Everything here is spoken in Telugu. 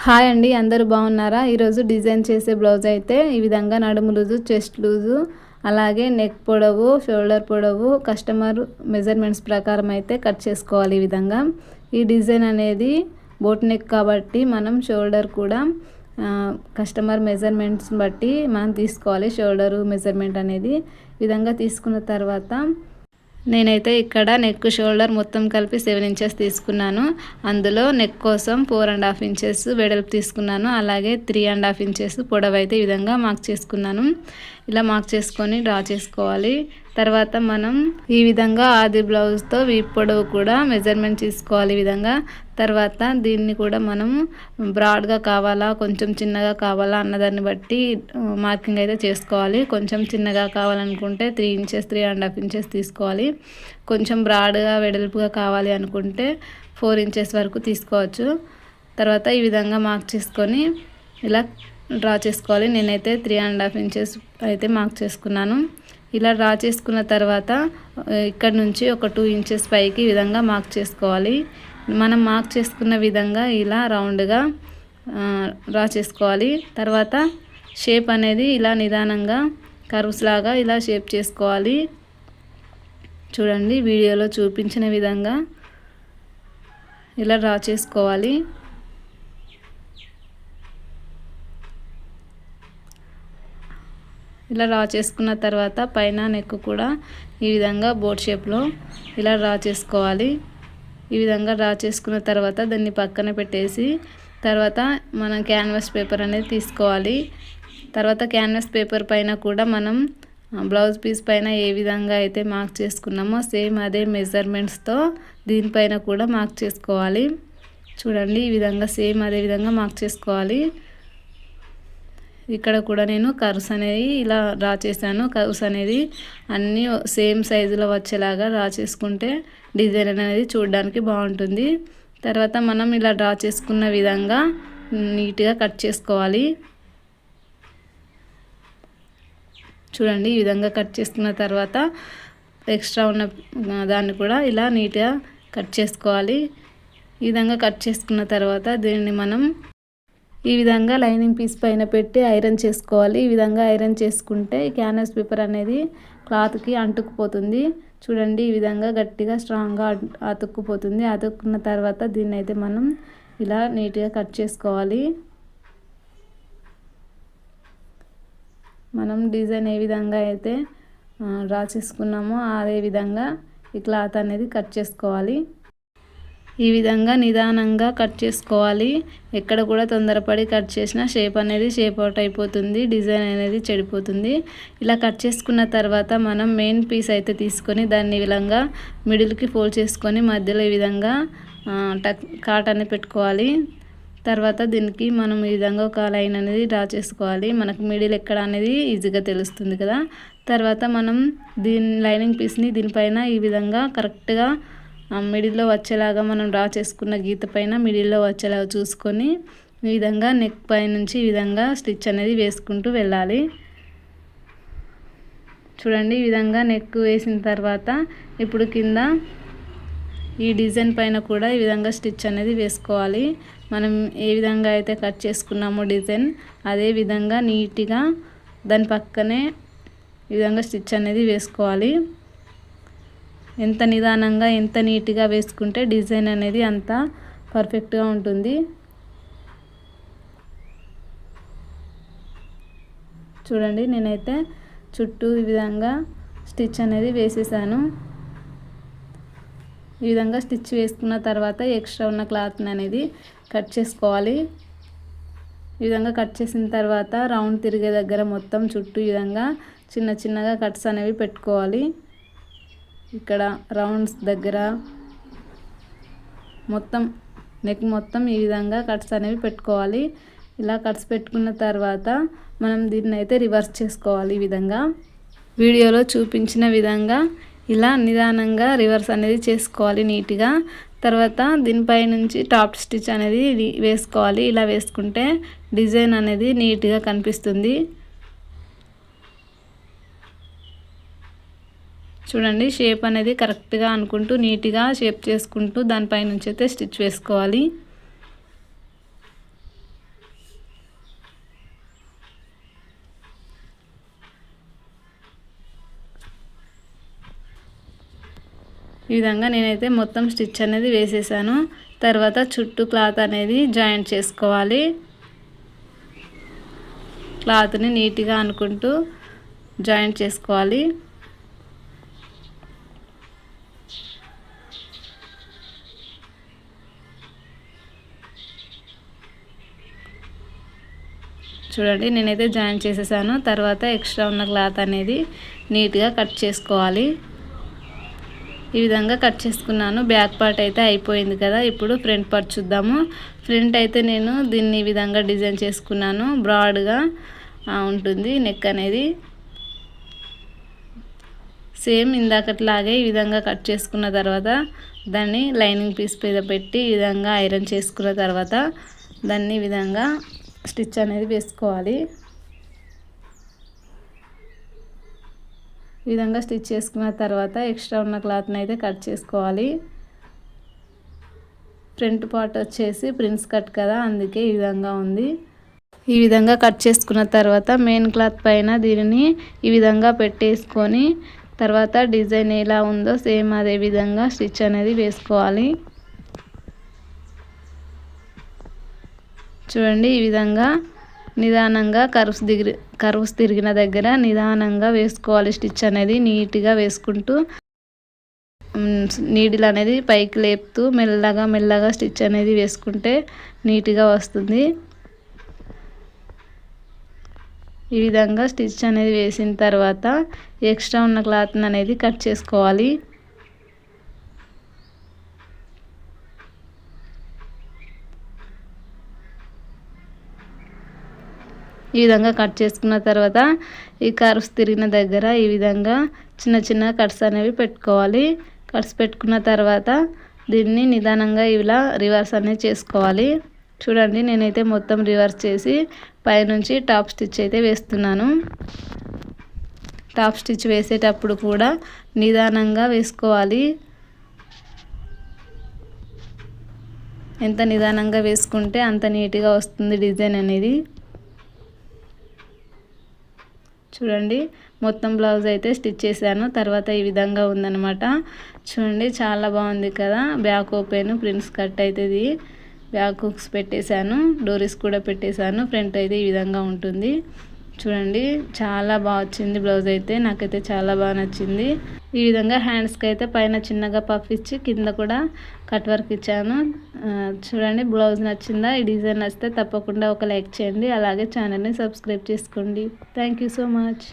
హాయ్ అండి, అందరూ బాగున్నారా? ఈరోజు డిజైన్ చేసే బ్లౌజ్ అయితే ఈ విధంగా నడుము లూజు, చెస్ట్ లూజు, అలాగే నెక్ పొడవు, షోల్డర్ పొడవు కస్టమర్ మెజర్మెంట్స్ ప్రకారం అయితే కట్ చేసుకోవాలి. ఈ విధంగా ఈ డిజైన్ అనేది బోట్ నెక్ కాబట్టి మనం షోల్డర్ కూడా కస్టమర్ మెజర్మెంట్స్ బట్టి మనం తీసుకోవాలి. షోల్డరు మెజర్మెంట్ అనేది విధంగా తీసుకున్న తర్వాత నేనైతే ఇక్కడ నెక్ షోల్డర్ మొత్తం కలిపి 7 ఇంచెస్ తీసుకున్నాను. అందులో నెక్ కోసం 4.5 ఇంచెస్ వెడల్పు తీసుకున్నాను. అలాగే 3.5 ఇంచెస్ పొడవు అయితే ఈ విధంగా మార్క్ చేసుకున్నాను. ఇలా మార్క్ చేసుకొని డ్రా చేసుకోవాలి. తర్వాత మనం ఈ విధంగా ఆది బ్లౌజ్తో వీప్ పొడవు కూడా మెజర్మెంట్ తీసుకోవాలి. ఈ విధంగా తర్వాత దీన్ని కూడా మనం బ్రాడ్గా కావాలా, కొంచెం చిన్నగా కావాలా అన్నదాన్ని బట్టి మార్కింగ్ అయితే చేసుకోవాలి. కొంచెం చిన్నగా కావాలనుకుంటే 3 ఇంచెస్ 3.5 ఇంచెస్ తీసుకోవాలి. కొంచెం బ్రాడ్గా వెడల్పుగా కావాలి అనుకుంటే 4 ఇంచెస్ వరకు తీసుకోవచ్చు. తర్వాత ఈ విధంగా మార్క్ చేసుకొని ఇలా డ్రా చేసుకోవాలి. నేనైతే 3.5 ఇంచెస్ అయితే మార్క్ చేసుకున్నాను. ఇలా డ్రా చేసుకున్న తర్వాత ఇక్కడ నుంచి ఒక 2 ఇంచెస్ పైకి ఈ విధంగా మార్క్ చేసుకోవాలి. మనం మార్క్ చేసుకున్న విధంగా ఇలా రౌండ్గా డ్రా చేసుకోవాలి. తర్వాత షేప్ అనేది ఇలా నిదానంగా కర్వ్స్ లాగా ఇలా షేప్ చేసుకోవాలి. చూడండి, వీడియోలో చూపించిన విధంగా ఇలా డ్రా చేసుకోవాలి. ఇలా డ్రా చేసుకున్న తర్వాత పైన నెక్ కూడా ఈ విధంగా బోట్ షేప్లో ఇలా డ్రా చేసుకోవాలి. ఈ విధంగా డ్రా చేసుకున్న తర్వాత దాన్ని పక్కన పెట్టేసి తర్వాత మనం క్యాన్వాస్ పేపర్ అనేది తీసుకోవాలి. తర్వాత క్యాన్వాస్ పేపర్ పైన కూడా మనం బ్లౌజ్ పీస్ పైన ఏ విధంగా అయితే మార్క్ చేసుకున్నామో సేమ్ అదే మెజర్మెంట్స్తో దీనిపైన కూడా మార్క్ చేసుకోవాలి. చూడండి, ఈ విధంగా సేమ్ అదే విధంగా మార్క్ చేసుకోవాలి. ఇక్కడ కూడా నేను కర్వ్స్ అనేది ఇలా డ్రా చేశాను. కర్వ్స్ అనేది అన్నీ సేమ్ సైజులో వచ్చేలాగా డ్రా చేసుకుంటే డిజైన్ అనేది చూడడానికి బాగుంటుంది. తర్వాత మనం ఇలా డ్రా చేసుకున్న విధంగా నీట్గా కట్ చేసుకోవాలి. చూడండి, ఈ విధంగా కట్ చేసుకున్న తర్వాత ఎక్స్ట్రా ఉన్న దాన్ని కూడా ఇలా నీట్గా కట్ చేసుకోవాలి. ఈ విధంగా కట్ చేసుకున్న తర్వాత దీన్ని మనం ఈ విధంగా లైనింగ్ పీస్ పైన పెట్టి ఐరన్ చేసుకోవాలి. ఈ విధంగా ఐరన్ చేసుకుంటే క్యాన్వాస్ పేపర్ అనేది క్లాత్కి అంటుకుపోతుంది. చూడండి, ఈ విధంగా గట్టిగా స్ట్రాంగ్గా అతుక్కుపోతుంది. అతుక్కున్న తర్వాత దీన్ని అయితే మనం ఇలా నీట్గా కట్ చేసుకోవాలి. మనం డిజైన్ ఏ విధంగా అయితే డ్రా చేసుకున్నామో అదే విధంగా ఈ క్లాత్ అనేది కట్ చేసుకోవాలి. ఈ విధంగా నిదానంగా కట్ చేసుకోవాలి. ఎక్కడ కూడా తొందరపడి కట్ చేసినా షేప్ అనేది షేప్ అవుట్ అయిపోతుంది, డిజైన్ అనేది చెడిపోతుంది. ఇలా కట్ చేసుకున్న తర్వాత మనం మెయిన్ పీస్ అయితే తీసుకొని దాన్ని ఈ విధంగా మిడిల్కి ఫోల్డ్ చేసుకొని మధ్యలో ఈ విధంగా కాటన్ని పెట్టుకోవాలి. తర్వాత దీనికి మనం ఈ విధంగా ఒక లైన్ అనేది డ్రా చేసుకోవాలి. మనకు మిడిల్ ఎక్కడ అనేది ఈజీగా తెలుస్తుంది కదా. తర్వాత మనం లైనింగ్ పీస్ని దీనిపైన ఈ విధంగా కరెక్ట్గా మిడిల్లో వచ్చేలాగా మనం డ్రా చేసుకున్న గీత పైన మిడిల్లో వచ్చేలాగా చూసుకొని ఈ విధంగా నెక్ పై నుంచి ఈ విధంగా స్టిచ్ అనేది వేసుకుంటూ వెళ్ళాలి. చూడండి, ఈ విధంగా నెక్ వేసిన తర్వాత ఇప్పుడు కింద ఈ డిజైన్ పైన కూడా ఈ విధంగా స్టిచ్ అనేది వేసుకోవాలి. మనం ఏ విధంగా అయితే కట్ చేసుకున్నామో డిజైన్ అదే విధంగా నీట్గా దాని పక్కనే ఈ విధంగా స్టిచ్ అనేది వేసుకోవాలి. ఎంత నిదానంగా ఎంత నీట్గా వేసుకుంటే డిజైన్ అనేది అంత పర్ఫెక్ట్గా ఉంటుంది. చూడండి, నేనైతే చుట్టూ ఈ విధంగా స్టిచ్ అనేది వేసేసాను. ఈ విధంగా స్టిచ్ వేసుకున్న తర్వాత ఎక్స్ట్రా ఉన్న క్లాత్ అనేది కట్ చేసుకోవాలి. ఈ విధంగా కట్ చేసిన తర్వాత రౌండ్ తిరిగే దగ్గర మొత్తం చుట్టూ ఈ విధంగా చిన్న చిన్నగా కట్స్ అనేవి పెట్టుకోవాలి. ఇక్కడ రౌండ్స్ దగ్గర మొత్తం నెక్ మొత్తం ఈ విధంగా కట్స్ అనేవి పెట్టుకోవాలి. ఇలా కట్స్ పెట్టుకున్న తర్వాత మనం దీన్ని అయితే రివర్స్ చేసుకోవాలి. ఈ విధంగా వీడియోలో చూపించిన విధంగా ఇలా నిదానంగా రివర్స్ అనేది చేసుకోవాలి నీట్గా. తర్వాత దీనిపై నుంచి టాప్ స్టిచ్ అనేది వేసుకోవాలి. ఇలా వేసుకుంటే డిజైన్ అనేది నీట్గా కనిపిస్తుంది. చూడండి, షేప్ అనేది కరెక్ట్గా అనుకుంటూ నీట్గా షేప్ చేసుకుంటూ దానిపై నుంచి అయితే స్టిచ్ వేసుకోవాలి. ఈ విధంగా నేనైతే మొత్తం స్టిచ్ అనేది వేసేసాను. తర్వాత చుట్టూ క్లాత్ అనేది జాయింట్ చేసుకోవాలి. క్లాత్ని నీట్గా అనుకుంటూ జాయింట్ చేసుకోవాలి. చూడండి నేనైతే జాయిన్ చేసేసాను. తర్వాత ఎక్స్ట్రా ఉన్న క్లాత్ అనేది నీట్గా కట్ చేసుకోవాలి. ఈ విధంగా కట్ చేసుకున్నాను. బ్యాక్ పార్ట్ అయితే అయిపోయింది కదా. ఇప్పుడు ఫ్రంట్ పార్ట్ చూద్దాము. ఫ్రంట్ అయితే నేను దీన్ని ఈ విధంగా డిజైన్ చేసుకున్నాను. బ్రాడ్గా ఉంటుంది నెక్ అనేది. సేమ్ ఇందాకట్లాగే ఈ విధంగా కట్ చేసుకున్న తర్వాత దాన్ని లైనింగ్ పీస్ మీద పెట్టి ఈ విధంగా ఐరన్ చేసుకున్న తర్వాత దాన్ని ఈ విధంగా స్టిచ్ అనేది వేసుకోవాలి. ఈ విధంగా స్టిచ్ చేసుకున్న తర్వాత ఎక్స్ట్రా ఉన్న క్లాత్ని అయితే కట్ చేసుకోవాలి. ఫ్రంట్ పార్ట్ వచ్చేసి ప్రిన్స్ కట్ కదా, అందుకే ఈ విధంగా ఉంది. ఈ విధంగా కట్ చేసుకున్న తర్వాత మెయిన్ క్లాత్ పైన దీనిని ఈ విధంగా పెట్టేసుకొని తర్వాత డిజైన్ ఎలా ఉందో సేమ్ అదే విధంగా స్టిచ్ అనేది వేసుకోవాలి. చూడండి ఈ విధంగా నిదానంగా కర్వ్స్ తిరిగిన దగ్గర నిదానంగా వేసుకోవాలి. స్టిచ్ అనేది నీట్గా వేసుకుంటూ నీడిల్ అనేది పైకి లేపుతూ మెల్లగా స్టిచ్ అనేది వేసుకుంటే నీట్గా వస్తుంది. ఈ విధంగా స్టిచ్ అనేది వేసిన తర్వాత ఎక్స్ట్రా ఉన్న క్లాత్ అనేది కట్ చేసుకోవాలి. ఈ విధంగా కట్ చేసుకున్న తర్వాత ఈ కర్వ్స్ తిరిగిన దగ్గర ఈ విధంగా చిన్న కట్స్ అనేవి పెట్టుకోవాలి. కట్స్ పెట్టుకున్న తర్వాత దీన్ని నిదానంగా ఇలా రివర్స్ అనేది చేసుకోవాలి. చూడండి నేనైతే మొత్తం రివర్స్ చేసి పైనుంచి టాప్ స్టిచ్ అయితే వేస్తున్నాను. టాప్ స్టిచ్ వేసేటప్పుడు కూడా నిదానంగా వేసుకోవాలి. ఎంత నిదానంగా వేసుకుంటే అంత నీట్గా వస్తుంది డిజైన్ అనేది. చూడండి మొత్తం బ్లౌజ్ అయితే స్టిచ్ చేశాను. తర్వాత ఈ విధంగా ఉందన్నమాట. చూడండి చాలా బాగుంది కదా. బ్యాక్ ఓపెన్ ప్రిన్స్ కట్ అయితే ఇది బ్యాక్ హుక్స్ పెట్టేశాను, డోరీస్ కూడా పెట్టేశాను. ఫ్రంట్ అయితే ఈ విధంగా ఉంటుంది. చూడండి చాలా బాగా వచ్చింది బ్లౌజ్ అయితే. నాకైతే చాలా బాగా నచ్చింది. ఈ విధంగా హ్యాండ్స్కి అయితే పైన చిన్నగా పఫ్ ఇచ్చి కింద కూడా కట్ వర్క్ ఇచ్చాను. చూడండి బ్లౌజ్ నచ్చిందా? ఈ డిజైన్ నచ్చితే తప్పకుండా ఒక లైక్ చేయండి. అలాగే ఛానల్ని సబ్స్క్రైబ్ చేసుకోండి. Thank you so much.